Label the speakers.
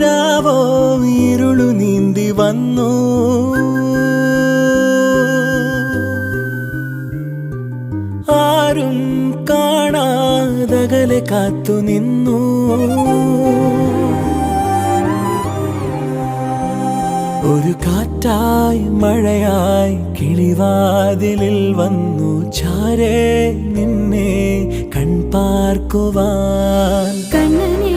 Speaker 1: രാവോ ഇരുളു നീന്തി വന്നു ആരും കാണാതകലെ കാത്തു നിന്നു ഒരു കാറ്റായി മഴയായി കിളിവാതിലിൽ വന്നു ചാരേ നിന്നെ കൺപാർക്കുവാൻ
Speaker 2: കണ്ണനെ